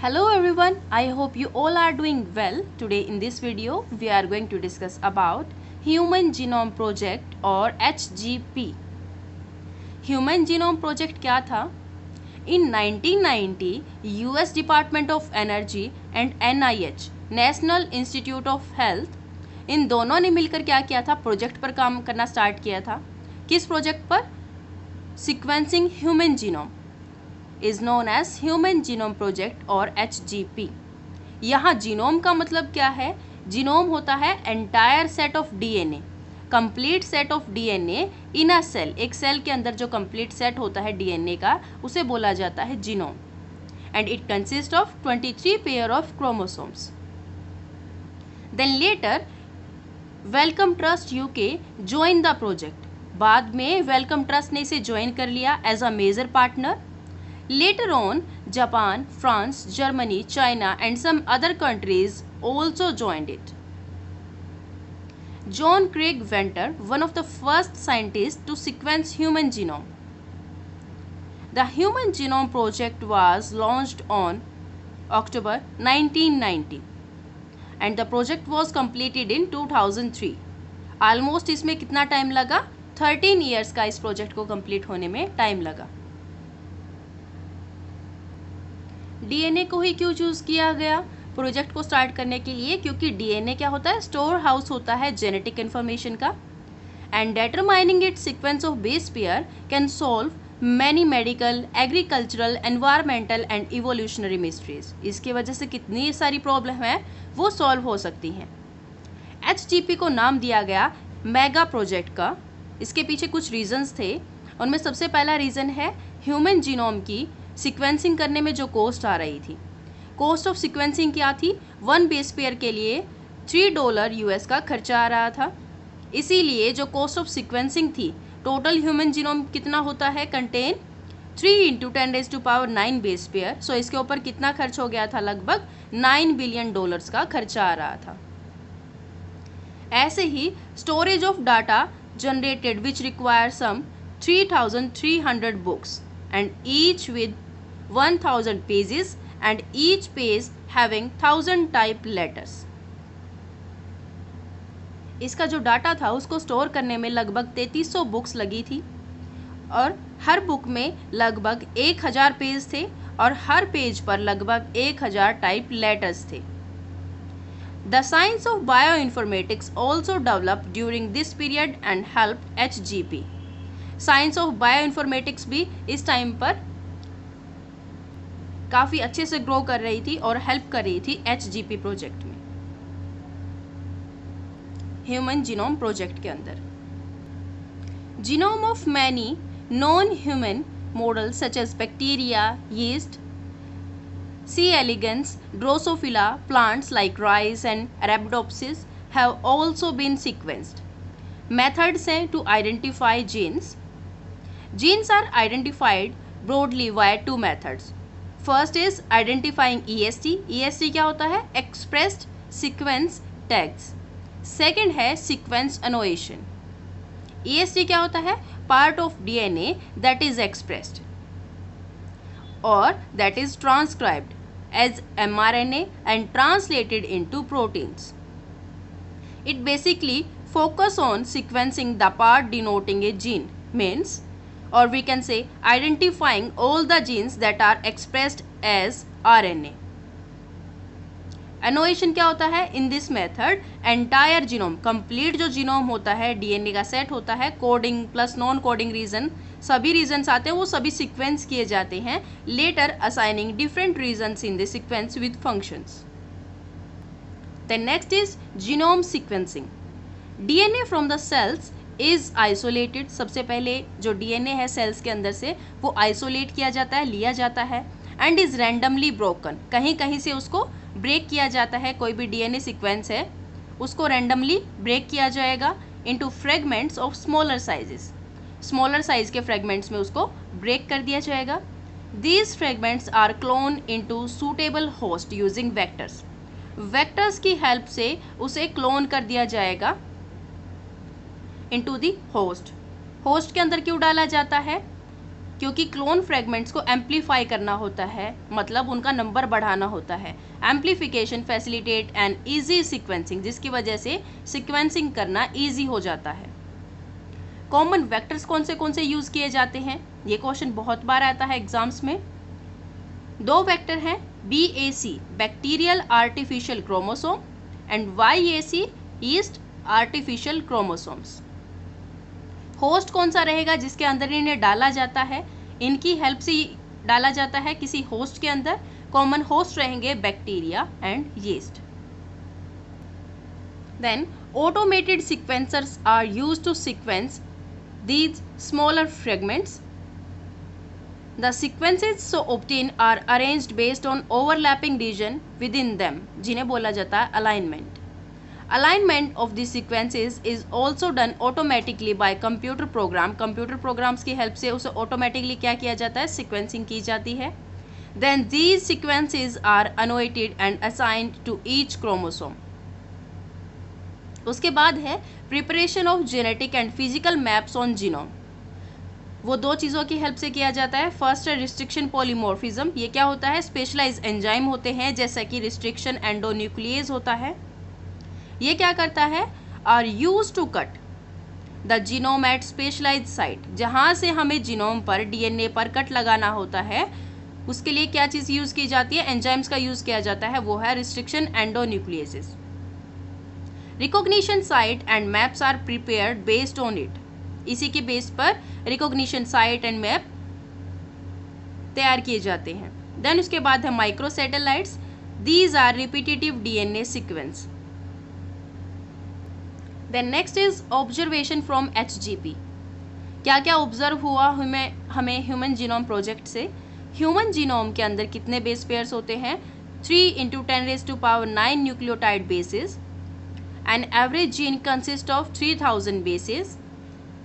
Hello everyone, I hope you all are doing well. Today in this video we are going to discuss about Human Genome Project or HGP. Human Genome Project क्या था? In 1990, US Department of Energy and NIH National Institute of Health इन दोनों ने मिलकर क्या किया था? Project पर काम करना स्टार्ट किया था. किस प्रोजेक्ट पर? Sequencing Human Genome is known as Human Genome Project और HGP. यहाँ जीनोम का मतलब क्या है? जीनोम होता है entire set of DNA, complete set of DNA in a cell. एक सेल के अंदर जो कंप्लीट सेट होता है डीएनए का उसे बोला जाता है genome. And it consist of 23 pair of chromosomes. Then later Wellcome Trust UK join the project. बाद में वेलकम ट्रस्ट ने इसे ज्वाइन कर लिया as a major partner. Later on, Japan, France, Germany, China and some other countries also joined it. John Craig Venter, one of the first scientists to sequence human genome. The Human Genome Project was launched on October 1990 and the project was completed in 2003. Almost इसमें कितना time लगा? 13 years का इस project को complete होने में time लगा. DNA को ही क्यों चूज किया गया प्रोजेक्ट को स्टार्ट करने के लिए? क्योंकि डीएनए क्या होता है? स्टोर हाउस होता है जेनेटिक इन्फॉर्मेशन का. And determining it sequence of base pair can solve many medical, agricultural, environmental and evolutionary mysteries. इसकी वजह से कितनी सारी प्रॉब्लम है वो सॉल्व हो सकती हैं. HGP को नाम दिया गया मेगा प्रोजेक्ट का. इसके पीछे कुछ रीजंस थे. उनमें सबसे पहला रीज़न है ह्यूमन जीनोम की सीक्वेंसिंग करने में जो कॉस्ट आ रही थी. कॉस्ट ऑफ सीक्वेंसिंग क्या थी? 1 बेस पेयर के लिए $3 US का खर्चा आ रहा था. इसीलिए जो कॉस्ट ऑफ सीक्वेंसिंग थी, टोटल ह्यूमन जीनोम कितना होता है? Contain 3 × 10⁹ base pair. सो इसके ऊपर कितना खर्च हो गया था? लगभग $9 बिलियन का खर्चा आ रहा था. ऐसे ही storage of data generated which require some 3,300 books and each with 1,000 pages and each page having 1,000 type letters. इसका जो डाटा था उसको स्टोर करने में लगभग 3300 बुक्स लगी थी और हर बुक में लगभग 1000 पेज थे और हर पेज पर लगभग 1000 टाइप लेटर्स थे. The science of bioinformatics also developed during this period and helped HGP. Science of bioinformatics भी इस टाइम पर काफ़ी अच्छे से ग्रो कर रही थी और हेल्प कर रही थी HGP प्रोजेक्ट में, ह्यूमन जीनोम प्रोजेक्ट के अंदर. Genome of many non human models such as bacteria, yeast, C. elegans, Drosophila, plants like rice and Arabidopsis have also been sequenced. Methods हैं to identify genes. Genes are identified broadly via 2 methods. First is identifying EST. EST क्या होता है? Expressed Sequence Tags. Second है Sequence Annotation. EST क्या होता है? Part of DNA that is expressed or that is transcribed as mRNA and translated into proteins. It basically focus on sequencing the part denoting a gene, means or we can say identifying all the genes that are expressed as RNA. Annotation क्या होता है? In this method entire genome, complete जो genome होता है, DNA का set होता है, coding plus non coding region, सभी रीजन्स आते हैं, वो सभी सीक्वेंस किए जाते हैं, later assigning different regions in the sequence with functions. Then next is genome sequencing. DNA from the cells is isolated. सबसे पहले जो डीएनए है सेल्स के अंदर से वो आइसोलेट किया जाता है, लिया जाता है. And is randomly broken. कहीं कहीं से उसको ब्रेक किया जाता है. कोई भी डीएनए सीक्वेंस है उसको रैंडमली ब्रेक किया जाएगा into fragments of smaller sizes. Smaller size के फ्रेगमेंट्स में उसको ब्रेक कर दिया जाएगा. These fragments are clone into suitable host using vectors. Vectors की हेल्प से उसे क्लोन कर दिया जाएगा इनटू दी होस्ट. होस्ट के अंदर क्यों डाला जाता है? क्योंकि क्लोन फ्रेगमेंट्स को एम्पलीफाई करना होता है, मतलब उनका नंबर बढ़ाना होता है। Amplification facilitate and easy sequencing, जिसकी वजह से सीक्वेंसिंग करना इजी हो जाता है। कॉमन वेक्टर्स कौन से यूज किए जाते हैं, ये क्वेश्चन बहुत बार आता है एग्जाम्स में। 2 वेक्टर हैं, BAC bacterial artificial chromosome and YAC yeast artificial chromosomes. Host कौन सा रहेगा जिसके अंदर इन्हें डाला जाता है, इनकी हेल्प से डाला जाता है किसी होस्ट के अंदर। कॉमन होस्ट रहेंगे bacteria and yeast. Then automated sequencers are used to sequence these smaller fragments. The sequences so obtained are arranged based on overlapping region within them, जिन्हें बोला जाता है alignment. Alignment of the sequences is also done automatically by computer program. Computer programs की help से उसे automatically क्या किया जाता है, sequencing की जाती है. Then these sequences are annotated and assigned to each chromosome. उसके बाद है preparation of genetic and physical maps on genome. वो 2 चीज़ों की हेल्प से किया जाता है। फर्स्ट है रिस्ट्रिक्शन पॉलीमॉर्फिज्म। ये क्या होता है, स्पेशलाइज एंजाइम होते हैं, जैसा कि रिस्ट्रिक्शन एंडोन्यूक्लिएज होता है। ये क्या करता है, are use to cut the genome at specialise site. जहाँ से हमें जीनोम पर DNA पर कट लगाना होता है, उसके लिए क्या चीज़ यूज़ की जाती है, एंजाइम्स का यूज़ किया जाता है, वो है restriction endonucleases. Recognition site and maps are prepared based on it. इसी के बेस पर रिकॉग्निशन साइट एंड मैप तैयार किए जाते हैं। देन उसके बाद है microsatellites. These are repetitive DNA sequence. Then next is observation from HGP। क्या क्या ऑब्जर्व हुआ हमें ह्यूमन जीनोम प्रोजेक्ट से। ह्यूमन जीनोम के अंदर कितने बेस पेयर्स होते हैं, 3 × 10⁹ nucleotide basis. An average gene consists of 3000 bases.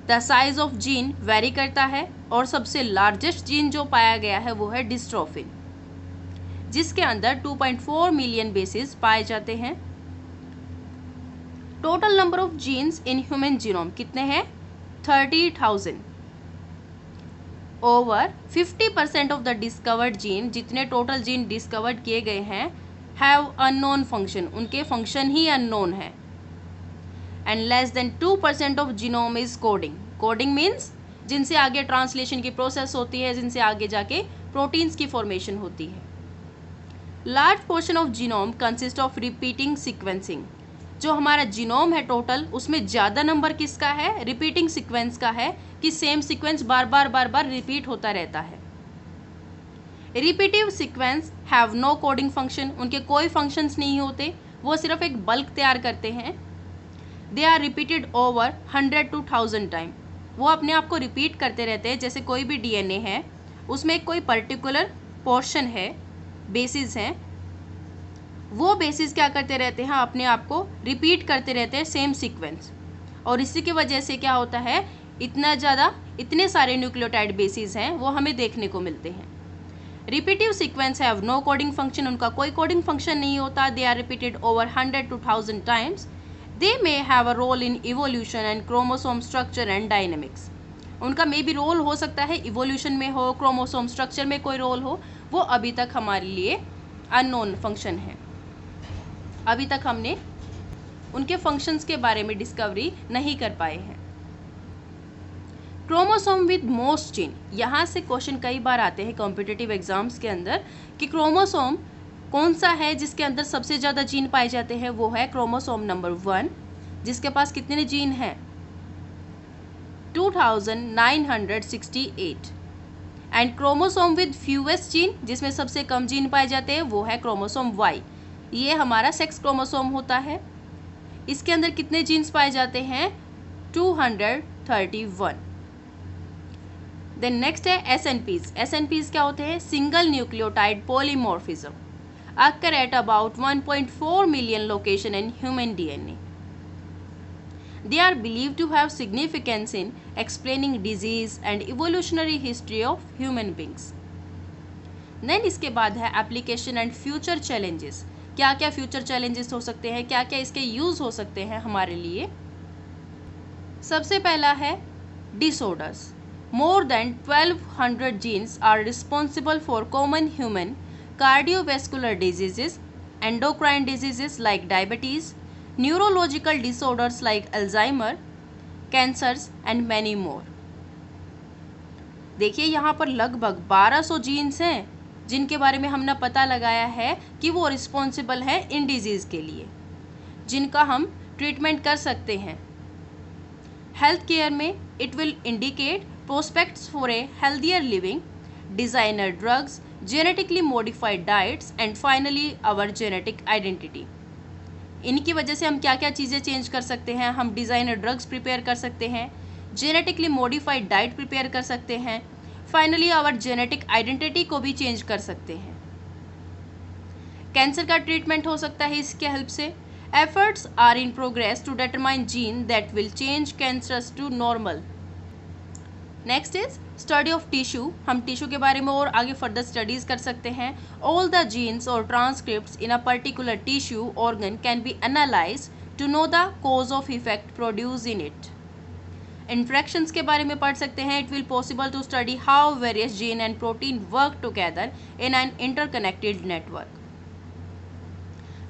The size of gene vary करता है और सबसे लार्जेस्ट जीन जो पाया गया है वो है डिस्ट्रोफिन, जिसके अंदर 2.4 मिलियन बेसिस पाए जाते हैं। Total number of genes in human genome कितने हैं, 30,000। Over 50% of the discovered gene, जितने टोटल जीन डिस्कवर्ड किए गए हैं, हैव अननोन फंक्शन, उनके फंक्शन ही अननोन है। And less than 2% of genome is coding. Coding means जिनसे आगे ट्रांसलेशन की प्रोसेस होती है, जिनसे आगे जाके प्रोटीन्स की फॉर्मेशन होती है। Large portion of genome consist of repeating sequencing. जो हमारा जीनोम है टोटल, उसमें ज़्यादा नंबर किसका है, रिपीटिंग सीक्वेंस का है, कि सेम सीक्वेंस बार बार रिपीट होता रहता है। Repetitive sequence have no coding function, उनके कोई फंक्शंस नहीं होते, वो सिर्फ एक बल्क तैयार करते हैं। They are repeated over 100 to 1000 time. वो अपने आप को रिपीट करते रहते हैं। जैसे कोई भी DNA है, उसमें कोई पर्टिकुलर पोर्शन है, बेसिस हैं, वो बेसिस क्या करते रहते हैं, अपने आप को रिपीट करते रहते हैं सेम सीक्वेंस। और इसी की वजह से क्या होता है, इतने सारे न्यूक्लियोटाइड बेसिस हैं वो हमें देखने को मिलते हैं। Repetitive sequence have no coding function, उनका कोई कोडिंग फंक्शन नहीं होता। They are repeated over 100 to 1000 times. They may have a role in evolution and chromosome structure and dynamics. उनका मे भी रोल हो सकता है, इवोल्यूशन में हो, क्रोमोसोम स्ट्रक्चर में कोई रोल हो, वो अभी तक हमारे लिए अननोन फंक्शन है। अभी तक हमने उनके फंक्शंस के बारे में डिस्कवरी नहीं कर पाए हैं। क्रोमोसोम विद मोस्ट जीन, यहाँ से क्वेश्चन कई बार आते हैं कॉम्पिटिटिव एग्जाम्स के अंदर कि क्रोमोसोम कौन सा है जिसके अंदर सबसे ज़्यादा जीन पाए जाते हैं। वो है क्रोमोसोम नंबर 1, जिसके पास कितने जीन हैं, 2968। And chromosome with fewest gene, जिसमें सबसे कम जीन पाए जाते हैं, वो है क्रोमोसोम Y। ये हमारा सेक्स क्रोमोसोम होता है। इसके अंदर कितने जीन्स पाए जाते हैं, 231। देन नेक्स्ट है SNPs। SNPs क्या होते हैं, single nucleotide polymorphism, occur at about 1.4 million location in human DNA. They are believed to have significance in explaining disease and evolutionary history of human beings. Then इसके बाद है application and future challenges। क्या क्या future challenges हो सकते हैं, क्या क्या इसके use हो सकते हैं हमारे लिए। सबसे पहला है disorders। More than 1200 genes are responsible for common human cardiovascular diseases, endocrine diseases like diabetes, neurological disorders like Alzheimer, cancers and many more. देखिए यहाँ पर लगभग 1200 जीन्स हैं जिनके बारे में हमने पता लगाया है कि वो रिस्पॉन्सिबल है इन डिजीज़ के लिए, जिनका हम ट्रीटमेंट कर सकते हैं. हेल्थ केयर में it will indicate prospects for a healthier living, designer drugs, genetically modified diets and finally our genetic identity. इनकी वजह से हम क्या क्या चीज़ें चेंज कर सकते हैं. हम डिज़ाइनर ड्रग्स प्रिपेयर कर सकते हैं, जेनेटिकली मॉडिफाइड डाइट प्रिपेयर कर सकते हैं, फाइनली आवर जेनेटिक आइडेंटिटी को भी चेंज कर सकते हैं. कैंसर का ट्रीटमेंट हो सकता है इसके हेल्प से. Efforts are in progress to determine gene that will change cancerous to normal. Next is study of tissue. हम टिश्यू के बारे में और आगे फर्दर स्टडीज कर सकते हैं. ऑल द जीन्स और transcripts in a particular tissue organ can be analyse to know the cause of effect produce in it. इंफ्रेक्शंस के बारे में पढ़ सकते हैं. It will possible to study how various gene and protein work together in an interconnected network.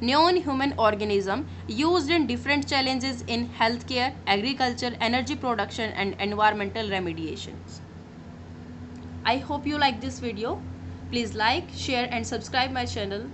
Non-human organism used in different challenges in healthcare, agriculture, energy production and environmental remediations. I hope you like this video. Please like, share and subscribe my channel.